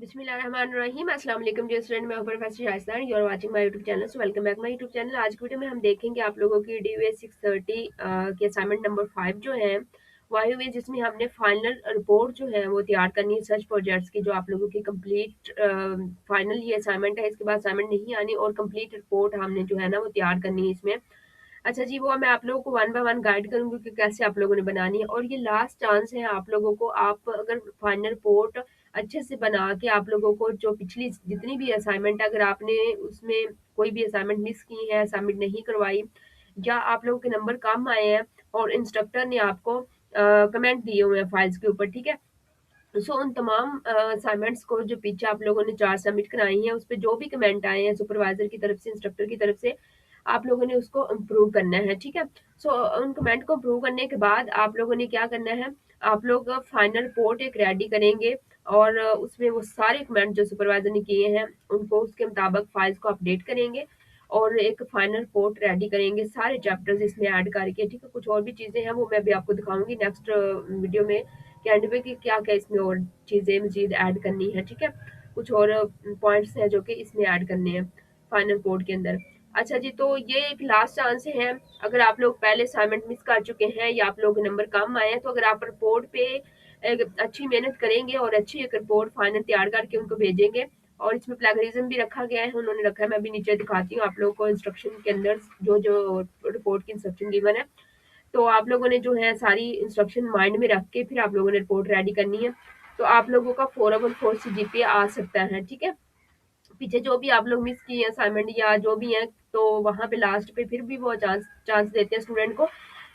बिस्मिल्लाहिर्रहमानिर्रहीम। अस्सलाम वालेकुम डियर स्टूडेंट, मैं हूं professor Shaista and you are watching my YouTube channel. So welcome back my YouTube channel. आज की वीडियो में हम देखेंगे आप लोगों की डीवीएस 630 के असाइनमेंट नंबर 5 जो है वायु में, जिसमें हमने फाइनल रिपोर्ट जो है वो तैयार करनी है सर्च प्रोजेक्ट्स की, जो आप लोगों की कंप्लीट फाइनल ये असाइनमेंट है। इसके बाद असाइनमेंट नहीं आनी और कंप्लीट रिपोर्ट हमने जो है ना वो तैयार करनी है इसमें। अच्छा जी, वो मैं आप लोगों को वन बाय वन गाइड करूँगी कि कैसे आप लोगों ने बनानी है, और ये लास्ट चांस है आप लोगों को। आप अगर फाइनल रिपोर्ट अच्छे से बना के आप लोगों को जो पिछली जितनी भी असाइनमेंट, अगर आपने उसमें कोई भी असाइनमेंट मिस की है, सबमिट नहीं करवाई, या आप लोगों के नंबर कम आए हैं और इंस्ट्रक्टर ने आपको कमेंट दिए हुए हैं फाइल्स के ऊपर, ठीक है। सो उन तमाम असाइनमेंट्स को जो पीछे आप लोगों ने 4 सबमिट कराई हैं, उस पे जो भी कमेंट आए हैं सुपरवाइज़र की तरफ से, इंस्ट्रक्टर की तरफ से, आप लोगों ने उसको इम्प्रूव करना है, ठीक है। सो उन कमेंट को इम्प्रूव करने के बाद आप लोगों ने क्या करना है, आप लोग फाइनल रिपोर्ट एक रेडी करेंगे और उसमें वो सारे कमेंट जो सुपरवाइज़र ने किए हैं, उनको उसके मुताबिक फाइल्स को अपडेट करेंगे और एक फाइनल रिपोर्ट रेडी करेंगे सारे चैप्टर्स इसमें ऐड करके, ठीक है। कुछ और भी चीज़ें हैं वो मैं भी आपको दिखाऊँगी नेक्स्ट वीडियो में कि एंड पे कि क्या-क्या इसमें और चीज़ें मज़ीद ऐड करनी है, ठीक है। कुछ और पॉइंट्स हैं जो कि इसमें ऐड करने हैं फाइनल रिपोर्ट के अंदर। अच्छा जी, तो ये एक लास्ट चांस है। अगर आप लोग पहले असाइनमेंट मिस कर चुके हैं या आप लोग नंबर कम आए हैं, तो अगर आप रिपोर्ट पे एक अच्छी मेहनत करेंगे और अच्छी एक रिपोर्ट फाइनल तैयार करके उनको भेजेंगे, और इसमें प्लेगरिज्म भी रखा गया है, उन्होंने रखा है, मैं भी नीचे दिखाती हूँ आप लोगों को इंस्ट्रक्शन के अंदर जो रिपोर्ट की इंस्ट्रक्शन गिवन है। तो आप लोगों ने जो है सारी इंस्ट्रक्शन माइंड में रख के फिर आप लोगों ने रिपोर्ट रेडी करनी है। तो आप लोगों का 4/4 सीजीपीए आ सकता है, ठीक है। पीछे जो भी आप लोग मिस किए हैं असाइनमेंट या जो भी हैं, तो वहाँ पे लास्ट पे फिर भी वो चांस चांस देते हैं स्टूडेंट को।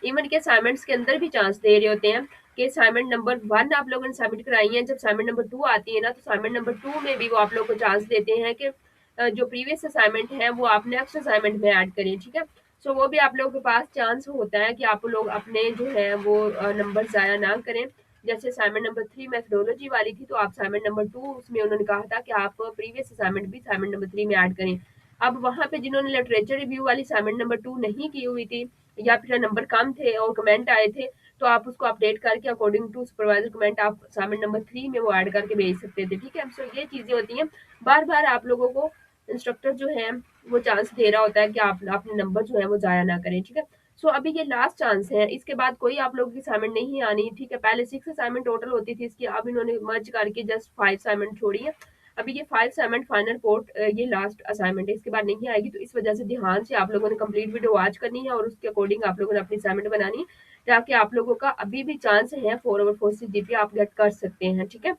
इवन के असाइनमेंट्स के अंदर भी चांस दे रहे होते हैं कि असाइनमेंट नंबर 1 आप लोगों ने सबमिट कराई है, जब असाइनमेंट नंबर 2 आती है ना, तो असाइनमेंट नंबर 2 में भी वो आप लोग को चांस देते हैं कि जो प्रीवियस असाइनमेंट है वो आप नेक्स्ट असाइनमेंट में ऐड करें, ठीक है। सो वो भी आप लोगों के पास चांस होता है कि आप लोग अपने जो है वो नंबर ज़ाया ना करें। जैसे असाइनमेंट नंबर 3 मेथोडोलॉजी वाली थी, तो आप असाइनमेंट नंबर 2 उसमें उन्होंने कहा था कि आप प्रीवियस असाइनमेंट भी असाइनमेंट नंबर 3 में ऐड करें। अब वहाँ पे जिन्होंने लिटरेचर रिव्यू वाली असाइनमेंट नंबर 2 नहीं की हुई थी या फिर नंबर कम थे और कमेंट आए थे, तो आप उसको अपडेट करके अकॉर्डिंग टू सुपरवाइजर कमेंट आप असाइनमेंट नंबर 3 में वो ऐड करके भेज सकते थे, ठीक है। सो ये चीज़ें होती हैं। बार-बार आप लोगों को इंस्ट्रक्टर जो है वो चांस दे रहा होता है कि आप अपने नंबर जो है वो ज़ाया ना करें, ठीक है। सो अभी ये लास्ट चांस है, इसके बाद कोई आप लोगों की असाइनमेंट नहीं आनी, ठीक है। पहले 6 असाइनमेंट टोटल होती थी इसकी, अब इन्होंने मर्ज करके जस्ट 5 असाइनमेंट छोड़ी है। अभी ये 5 असाइनमेंट फाइनल रिपोर्ट ये लास्ट असाइनमेंट है, इसके बाद नहीं आएगी। तो इस वजह से ध्यान से आप लोगों ने कंप्लीट वीडियो वॉच करनी है और उसके अकॉर्डिंग आप लोगों ने अपनी असाइनमेंट बनानी है, ताकि आप लोगों का अभी भी चांस है 4/4 सीजीपीए आप गेट कर सकते हैं, ठीक है।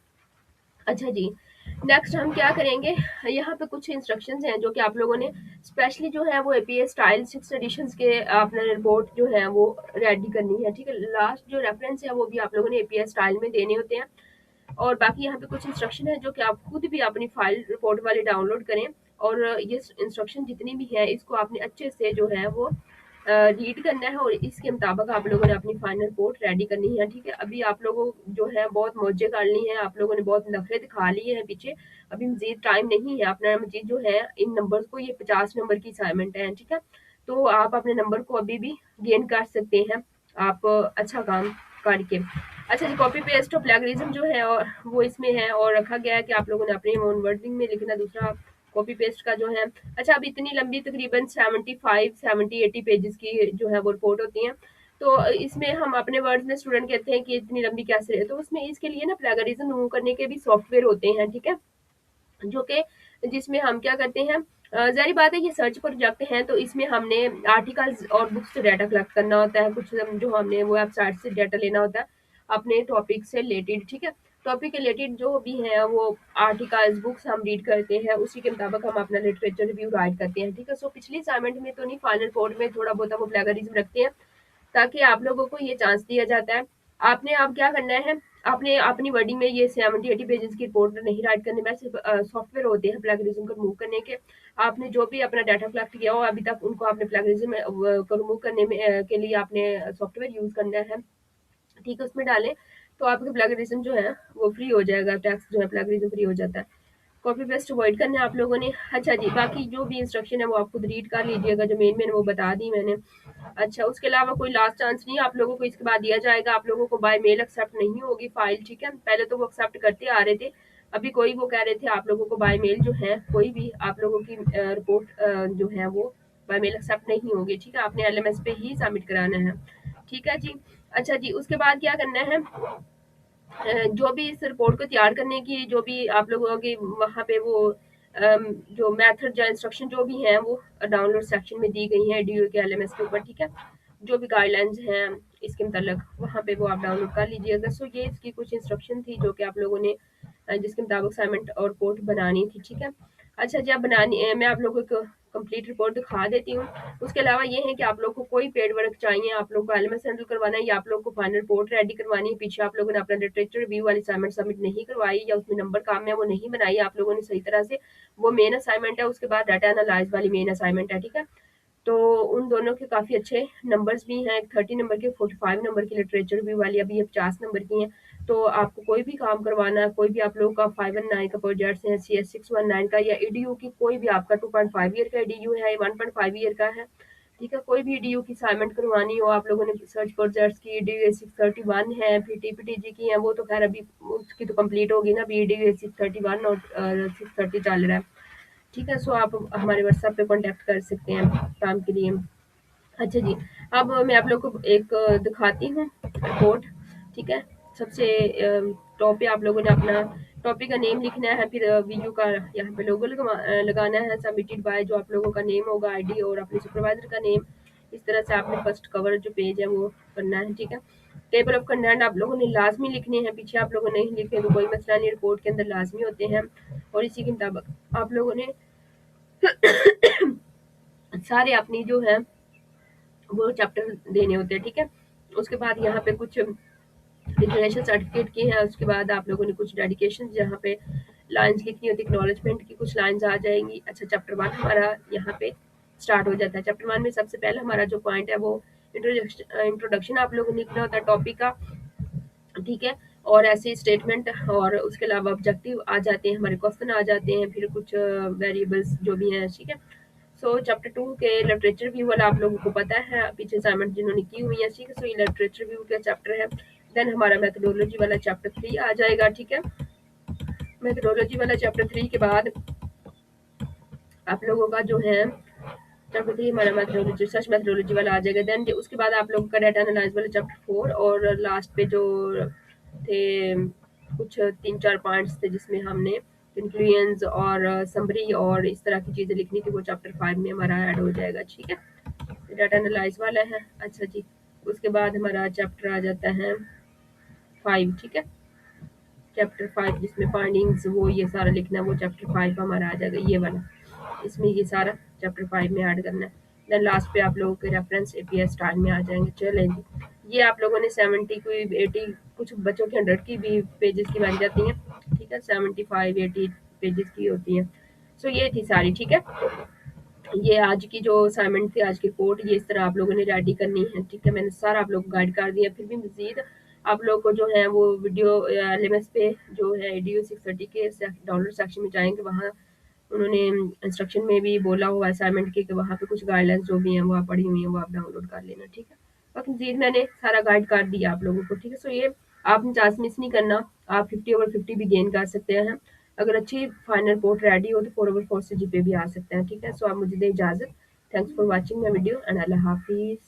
अच्छा जी, नेक्स्ट हम क्या करेंगे, यहाँ पे कुछ इंस्ट्रक्शंस हैं जो कि आप लोगों ने स्पेशली जो है वो एपीए स्टाइल 6 एडिशंस के अपने रिपोर्ट जो है वो रेडी करनी है, ठीक है। लास्ट जो रेफरेंस है वो भी आप लोगों ने एपीए स्टाइल में देने होते हैं, और बाकी यहाँ पे कुछ इंस्ट्रक्शन है जो कि आप खुद भी अपनी फाइल रिपोर्ट वाली डाउनलोड करें, और ये इंस्ट्रक्शन जितनी भी है इसको आपने अच्छे से जो है वो रीड करना है और इसके मुताबिक आप लोगों ने अपनी फाइनल रिपोर्ट रेडी करनी है, ठीक है। अभी आप लोगों जो है बहुत मौजे कर ली हैं, आप लोगों ने बहुत नखरे दिखा लिए हैं पीछे, अभी मजीद टाइम नहीं है। अपना मजीद जो है इन नंबर्स को, ये 50 नंबर की असाइनमेंट है, ठीक है। तो आप अपने नंबर को अभी भी गेन कर सकते हैं, आप अच्छा काम करके। अच्छा जी, कॉपी पेस्ट और प्लेगरिज्म जो है और वो इसमें है, और रखा गया है कि आप लोगों ने अपने ओन वर्डिंग में लिखना, दूसरा कॉपी पेस्ट का जो है। अच्छा, अब इतनी लंबी तकरीबन 75 70 80 पेजेस की जो है वो रिपोर्ट होती है, तो इसमें हम अपने वर्ड्स में स्टूडेंट कहते हैं कि इतनी लंबी कैसे है, तो उसमें इसके लिए ना प्लेगरिज्म रिमूव करने के भी सॉफ्टवेयर होते हैं, ठीक है। जो कि जिसमें हम क्या करते हैं, ज़ाहिर बात है ये सर्च प्रोजेक्ट हैं, तो इसमें हमने आर्टिकल्स और बुक्स से डाटा कलेक्ट करना होता है, कुछ जो हमने वो वेबसाइट से डाटा लेना होता है अपने टॉपिक से रिलेटेड, ठीक है। टॉपिक रिलेटेड जो भी है वो आर्टिकल्स बुक्स हम रीड करते हैं, उसी के मुताबिक हम अपना लिटरेचर रिव्यू राइट करते हैं, ठीक है। सो पिछली असाइनमेंट में तो नहीं, फाइनल रिपोर्ट में थोड़ा बहुत वो प्लेगरिज्म रखते हैं, ताकि आप लोगों को ये चांस दिया जाता है। आपने अब क्या करना है, आपने अपनी वर्डिंग में ये 70-80 पेजेस की रिपोर्ट नहीं राइट करनी, वैसे सॉफ्टवेयर होते हैं प्लेगरिज्म को रिमूव करने के। आपने जो भी अपना डाटा कलेक्ट किया हो अभी तक, उनको आपने प्लेगरिज्म को रिमूव करने में के लिए आपने सॉफ्टवेयर यूज़ करना है, ठीक है। उसमें डालें तो आपका प्लेगरिज्म जो है वो फ्री हो जाएगा, टेक्स्ट जो है प्लेगरिज्म फ्री हो जाता है। कॉपी पेस्ट अवॉइड करना है आप लोगों ने। अच्छा जी, बाकी जो भी इंस्ट्रक्शन है वो आप खुद रीड कर लीजिएगा, जो मेन मेन वो बता दी मैंने। अच्छा, उसके अलावा कोई लास्ट चांस नहीं आप लोगों को इसके बाद दिया जाएगा, आप लोगों को बाय मेल एक्सेप्ट नहीं होगी फाइल, ठीक है। पहले तो वो एक्सेप्ट करते आ रहे थे, अभी कोई वो कह रहे थे आप लोगों को बाय मेल जो है कोई भी आप लोगों की रिपोर्ट जो है वो बाय मेल एक्सेप्ट नहीं होगी, ठीक है, आपने एलएमएस पे ही सबमिट कराना है, ठीक है जी। अच्छा जी, उसके बाद क्या करना है, जो भी इस रिपोर्ट को तैयार करने की जो भी आप लोगों की वहाँ पे वो जो मेथड या इंस्ट्रक्शन जो भी हैं वो डाउनलोड सेक्शन में दी गई हैं डीयू के एलएमएस के ऊपर, ठीक है, जो भी गाइडलाइंस हैं इसके मतलब वहाँ पे वो आप डाउनलोड कर लीजिएगा। सो ये इसकी कुछ इंस्ट्रक्शन थी जो कि आप लोगों ने जिसके मुताबिक असाइनमेंट और रिपोर्ट बनानी थी, ठीक है। अच्छा जी, अब बनानी मैं आप लोगों को कंप्लीट रिपोर्ट दिखा देती हूँ। उसके अलावा ये है कि आप लोग को कोई पेड वर्क चाहिए, आप लोग को एलएमएस हैंडल करवाना है या आप लोग को फाइनल रिपोर्ट रेडी करवानी है, पीछे आप लोगों ने अपना लिटरेचर रिव्यू वाली असाइनमेंट सबमिट नहीं करवाई या उसमें नंबर काम है वो नहीं बनाई आप लोगों ने सही तरह से, वो मेन असाइनमेंट है, उसके बाद डाटा एनालाइज वाली मेन असाइनमेंट है, ठीक है। तो उन दोनों के काफ़ी अच्छे नंबर्स भी हैं, 30 नंबर की, 45 नंबर की लिटरेचर रिव्यू वाली, अभी ये 50 नंबर की हैं। तो आपको कोई भी काम करवाना है, कोई भी आप लोगों का 519 का प्रोजेक्ट्स है, CS 619 का या ईडीयू की कोई भी आपका 2.5 ईयर का ईडीयू है, 1.5 ईयर का है, ठीक है, कोई भी ईडीयू की असाइनमेंट करवानी हो आप लोगों ने, सर्च प्रोजेक्ट्स की ईडीयू 631 है, फिर टीपीटीजी की है, वो तो खैर अभी उसकी तो कंप्लीट होगी ना, अभी ईडीयू 631 और 630 चल रहा है, ठीक है। सो आप हमारे व्हाट्सएप पे कांटेक्ट कर सकते हैं काम के लिए। अच्छा जी, अब मैं आप लोग को एक दिखाती हूँ रिपोर्ट, ठीक है। सबसे टॉप पे आप लोगों ने अपना टॉपिक का नेम लिखना है, फिर वीडियो का यहाँ पे लोगो लगाना है, सबमिटेड बाय जो आप लोगों का नेम होगा, आईडी और अपने सुपरवाइजर का नेम, इस तरह से आपने फर्स्ट कवर जो पेज है वो करना है, ठीक है। टेबल ऑफ कंटेंट आप लोगों ने लाजमी लिखने हैं, पीछे आप लोगों ने नहीं लिखे तो कोई मसला नहीं, रिपोर्ट के अंदर लाजमी होते हैं, और इसी के मुताबिक आप लोगों ने सारे अपनी जो है वो चैप्टर देने होते हैं, ठीक है। उसके बाद यहाँ पे कुछ डिक्लेरेशन सर्टिफिकेट की है, उसके बाद आप लोगों ने कुछ डेडिकेशन जहाँ पे लाइंस लिखनी होती है, एक्नॉलेजमेंट की कुछ लाइंस आ जाएंगी। अच्छा, चैप्टर 1 हमारा यहाँ पे स्टार्ट हो जाता है। चैप्टर 1 में सबसे पहले हमारा जो पॉइंट है वो इंट्रोडक्शन आप लोगों ने लिखना होता है टॉपिक का, ठीक है, और ऐसे स्टेटमेंट और उसके अलावा ऑब्जेक्टिव आ जाते हैं, हमारे क्वेश्चन आ जाते हैं, फिर कुछ वेरिएबल्स जो भी हैं, ठीक है। सो चैप्टर 2 के लिटरेचर व्यू वाला आप लोगों को पता है, पीछे असाइनमेंट जिन्होंने की हुई है, ठीक है। सो ये लिटरेचर व्यू का चैप्टर है। देन हमारा मेथोडोलॉजी वाला चैप्टर 3 आ जाएगा, ठीक है। मेथोडोलॉजी वाला चैप्टर 3 के बाद आप लोगों का जो है चैप्टर 3 हमारा मेथोडोलॉजी सर्च मेथोडोलॉजी वाला आ जाएगा। देन उसके बाद आप लोगों का डाटा एनालाइज वाला चैप्टर 4 और लास्ट पे जो थे कुछ 3-4 पॉइंट्स थे जिसमें हमने कंक्लूजन्स और समरी और इस तरह की चीज़ें लिखनी थी, वो चैप्टर 5 में हमारा ऐड हो जाएगा, ठीक है। डाटा एनालाइज वाला है। अच्छा जी, उसके बाद हमारा चैप्टर आ जाता है 5, ठीक है। चैप्टर 5 जिसमें फाइंडिंग्स वो ये सारा लिखना है, वो चैप्टर 5 हमारा आ जाएगा, ये वाला, इसमें ये सारा चैप्टर 5 में ऐड करना है। देन लास्ट पे आप लोगों के रेफरेंस एपीआई स्टाइल में आ जाएंगे। चलें जी, ये आप लोगों ने 70 कोई 80 कुछ बच्चों की 100 की भी पेजेस की बन जाती हैं, ठीक है, 75-80 पेजेस की होती हैं। सो ये थी सारी, ठीक है। ये आज की जो असाइनमेंट थी, आज की रिपोर्ट, ये इस तरह आप लोगों ने रेडी करनी है, ठीक है। मैंने सारा आप लोग को गाइड कर दिया, फिर भी मजीद आप लोग को जो है वो वीडियो एलएमएस पे जो है एडीयू 630 के डाउनलोड सेक्शन में जाएंगे, वहाँ उन्होंने इंस्ट्रक्शन में भी बोला हुआ असाइनमेंट के कि वहाँ पे कुछ गाइडलाइंस जो भी हैं वो आप पढ़ी हुई हैं वो आप डाउनलोड कर लेना, ठीक है। बाकी मजीद मैंने सारा गाइड कर दिया आप लोगों को, ठीक है। सो ये आपने चांस मिस नहीं करना, आप 50/50 भी गेन कर सकते हैं। अगर अच्छी फाइनल रिपोर्ट रेडी हो तो 4/4 से जीपे भी आ सकते हैं, ठीक है। सो आप मुझे दें इजाज़त। Thanks for watching my video and अल्लाह हाफिज़।